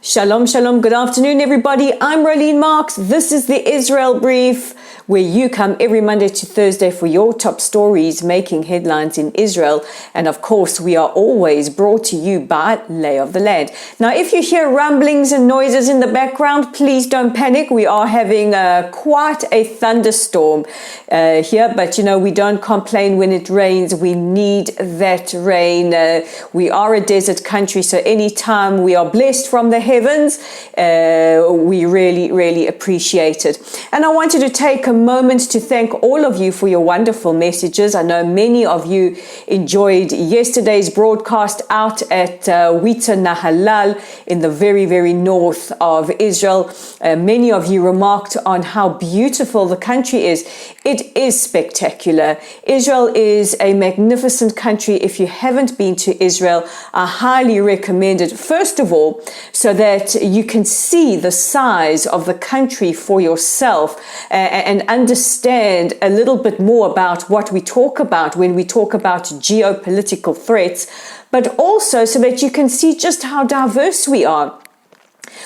Shalom, shalom. Good afternoon, everybody. I'm Rolene Marks. This is the Israel Brief, where you come every Monday to Thursday for your top stories making headlines in Israel. And of course, we are always brought to you by Lay of the Land. Now, if you hear rumblings and noises in the background, please don't panic. We are having quite a thunderstorm here, but we don't complain when it rains. We need that rain. We are a desert country, so anytime we are blessed from the heavens, we really appreciate it. And I wanted to take a moment to thank all of you for your wonderful messages. I know many of you enjoyed yesterday's broadcast out at Wita Nahalal in the very north of Israel. Many of you remarked on how beautiful the country is. It is spectacular. Israel is a magnificent country. If you haven't been to Israel, I highly recommend it. First of all, so that you can see the size of the country for yourself and understand a little bit more about what we talk about when we talk about geopolitical threats, but also so that you can see just how diverse we are.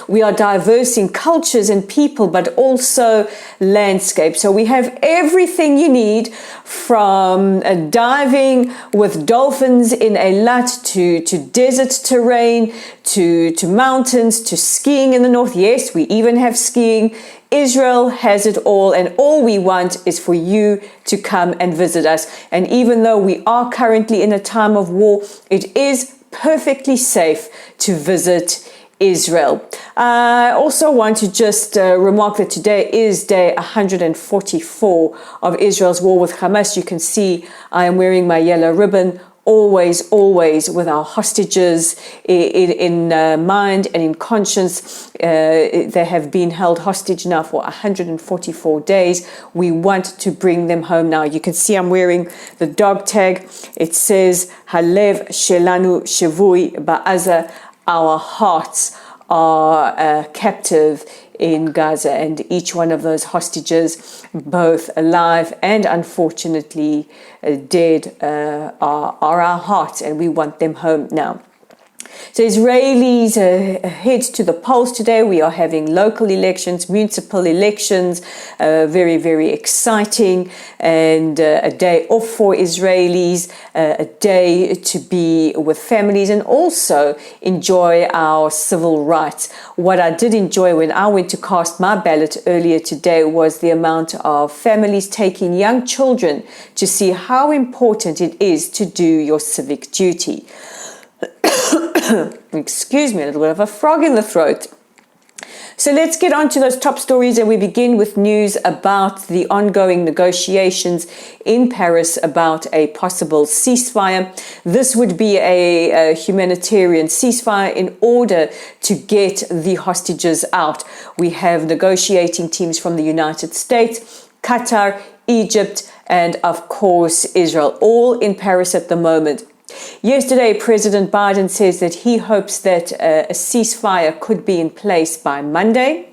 We are diverse in cultures and people, but also landscape. So we have everything you need, from diving with dolphins in Eilat to desert terrain, to mountains, to skiing in the north. Yes, we even have skiing. Israel has it all, and all we want is for you to come and visit us. And even though we are currently in a time of war, it is perfectly safe to visit Israel. I also want to just remark that today is day 144 of Israel's war with Hamas. You can see I am wearing my yellow ribbon, always with our hostages in mind and in conscience. They have been held hostage now for 144 days. We want to bring them home now. You can see I'm wearing the dog tag. It says, Halev Shelanu Shevui Ba'aza. Our hearts are captive in Gaza, and each one of those hostages, both alive and unfortunately dead, are our hearts, and we want them home now. So Israelis head to the polls today. We are having local elections, municipal elections, very exciting, and a day off for Israelis, a day to be with families and also enjoy our civil rights. What I did enjoy when I went to cast my ballot earlier today was the amount of families taking young children to see how important it is to do your civic duty. Excuse me, a little bit of a frog in the throat. So let's get on to those top stories, and we begin with news about the ongoing negotiations in Paris about a possible ceasefire. This would be a humanitarian ceasefire in order to get the hostages out. We have negotiating teams from the United States, Qatar, Egypt, and of course Israel, all in Paris at the moment. Yesterday, President Biden says that he hopes that a ceasefire could be in place by Monday.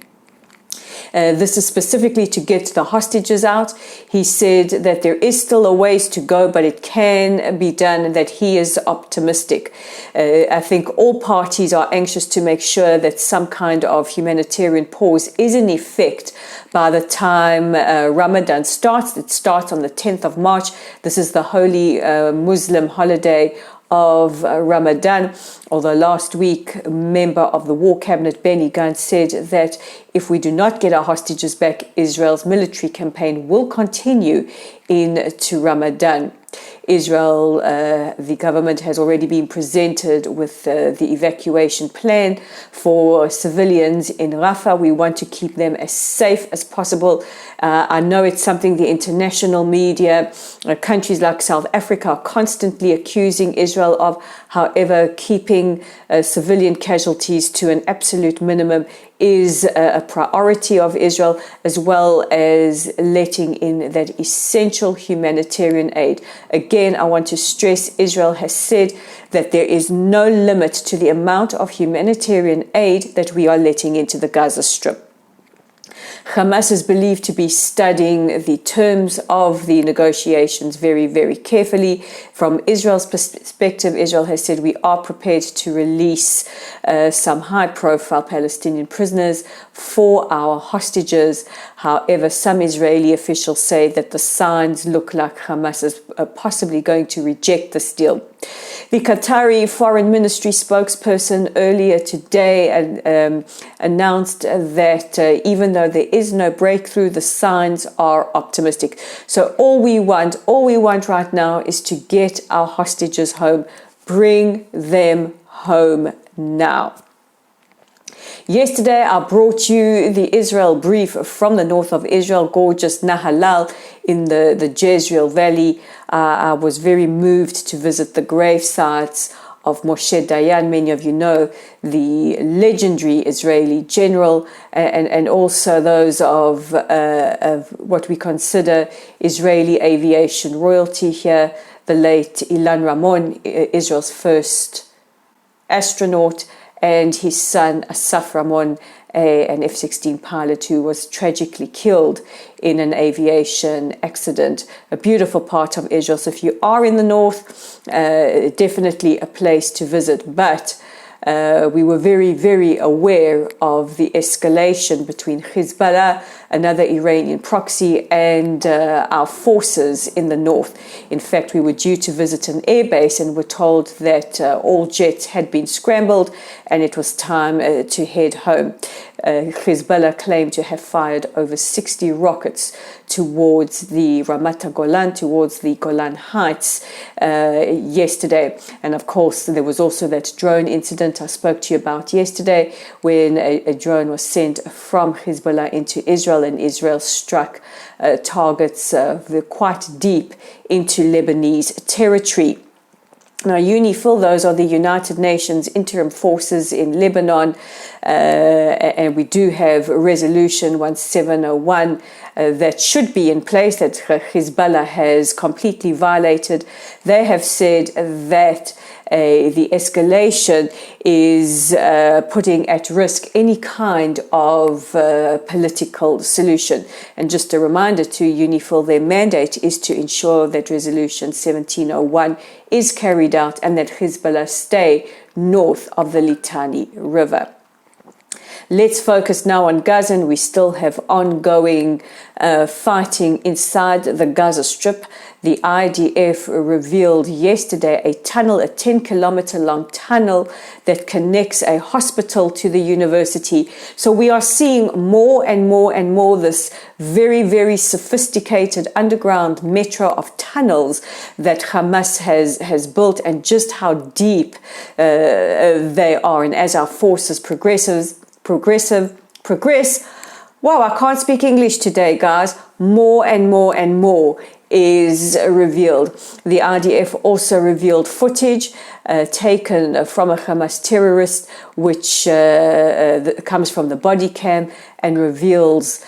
This is specifically to get the hostages out. He said that there is still a ways to go, but it can be done, and that he is optimistic. I think all parties are anxious to make sure that some kind of humanitarian pause is in effect by the time Ramadan starts. It starts on the 10th of March. This is the holy Muslim holiday of Ramadan. Although last week, a member of the War Cabinet, Benny Gantz, said that if we do not get our hostages back, Israel's military campaign will continue into Ramadan. Israel, the government has already been presented with the evacuation plan for civilians in Rafah. We want to keep them as safe as possible. I know it's something the international media, countries like South Africa, are constantly accusing Israel of. However, keeping civilian casualties to an absolute minimum is a priority of Israel, as well as letting in that essential humanitarian aid. Again, I want to stress, Israel has said that there is no limit to the amount of humanitarian aid that we are letting into the Gaza Strip. Hamas is believed to be studying the terms of the negotiations very, very carefully. From Israel's perspective, Israel has said we are prepared to release some high-profile Palestinian prisoners for our hostages. However, some Israeli officials say that the signs look like Hamas is possibly going to reject this deal. The Qatari Foreign Ministry spokesperson earlier today announced that even though there is no breakthrough, the signs are optimistic. So all we want right now is to get our hostages home. Bring them home now. Yesterday, I brought you the Israel brief from the north of Israel, gorgeous Nahalal in the Jezreel Valley. I was very moved to visit the grave sites of Moshe Dayan. Many of you know the legendary Israeli general, and also those of what we consider Israeli aviation royalty here, the late Ilan Ramon, Israel's first astronaut, and his son Asaf Ramon, an F-16 pilot who was tragically killed in an aviation accident. A beautiful part of Israel. So if you are in the north, definitely a place to visit. But we were very, very aware of the escalation between Hezbollah, another Iranian proxy, and our forces in the north. In fact, we were due to visit an airbase and were told that all jets had been scrambled and it was time to head home. Hezbollah claimed to have fired over 60 rockets towards the Ramat Golan, towards the Golan Heights yesterday. And of course, there was also that drone incident I spoke to you about yesterday, when a drone was sent from Hezbollah into Israel, and Israel struck targets quite deep into Lebanese territory. Now, UNIFIL, those are the United Nations Interim Forces in Lebanon, and we do have Resolution 1701 that should be in place, that Hezbollah has completely violated. They have said that the escalation is putting at risk any kind of political solution. And just a reminder to UNIFIL, their mandate is to ensure that Resolution 1701 is carried out and that Hezbollah stay north of the Litani River. Let's focus now on Gaza, and we still have ongoing fighting inside the Gaza Strip. The IDF revealed yesterday a 10-kilometer long tunnel that connects a hospital to the university. So we are seeing more and more this very, very sophisticated underground metro of tunnels that Hamas has built, and just how deep they are. And as our forces progress. Wow, I can't speak English today, guys. More and more is revealed. The IDF also revealed footage taken from a Hamas terrorist, which comes from the body cam, and reveals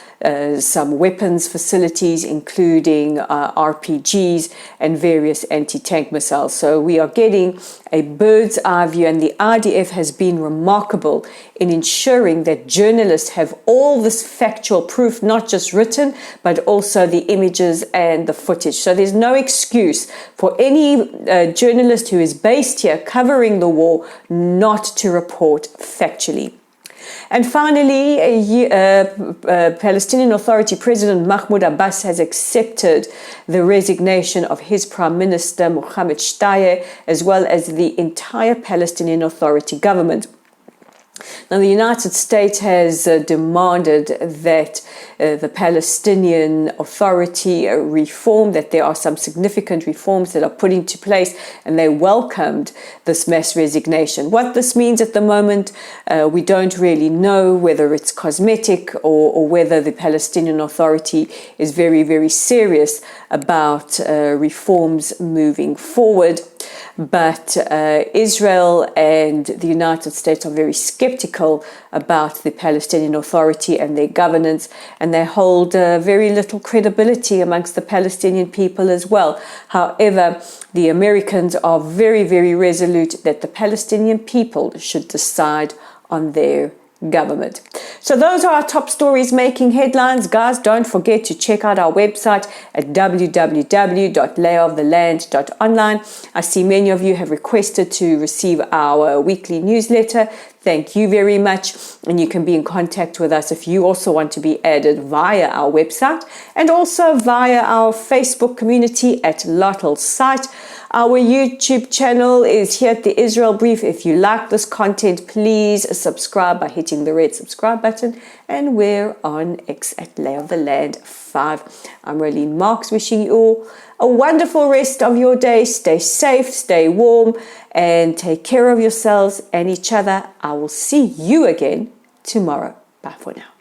some weapons facilities, including RPGs and various anti-tank missiles. So we are getting a bird's eye view, and the IDF has been remarkable in ensuring that journalists have all this factual proof, not just written, but also the images and the footage. So there's no excuse for any journalist who is based here covering the war not to report factually. And finally, Palestinian Authority President Mahmoud Abbas has accepted the resignation of his Prime Minister Mohammed Shtayyeh, as well as the entire Palestinian Authority government. Now, the United States has demanded that the Palestinian Authority reform, that there are some significant reforms that are put into place, and they welcomed this mass resignation. What this means at the moment, we don't really know, whether it's cosmetic or whether the Palestinian Authority is very, very serious about reforms moving forward. But Israel and the United States are very skeptical about the Palestinian Authority and their governance, and they hold very little credibility amongst the Palestinian people as well. However, the Americans are very, very resolute that the Palestinian people should decide on their government. So those are our top stories making headlines. Guys, don't forget to check out our website at www.layoftheland.online. I see many of you have requested to receive our weekly newsletter. Thank you very much. And you can be in contact with us if you also want to be added via our website and also via our Facebook community at Lottel's site. Our YouTube channel is here at the Israel Brief. If you like this content, please subscribe by hitting the red subscribe button. And we're on X at Lay of the Land 5. I'm Rolene Marks, wishing you all a wonderful rest of your day. Stay safe, stay warm, and take care of yourselves and each other. I will see you again tomorrow. Bye for now.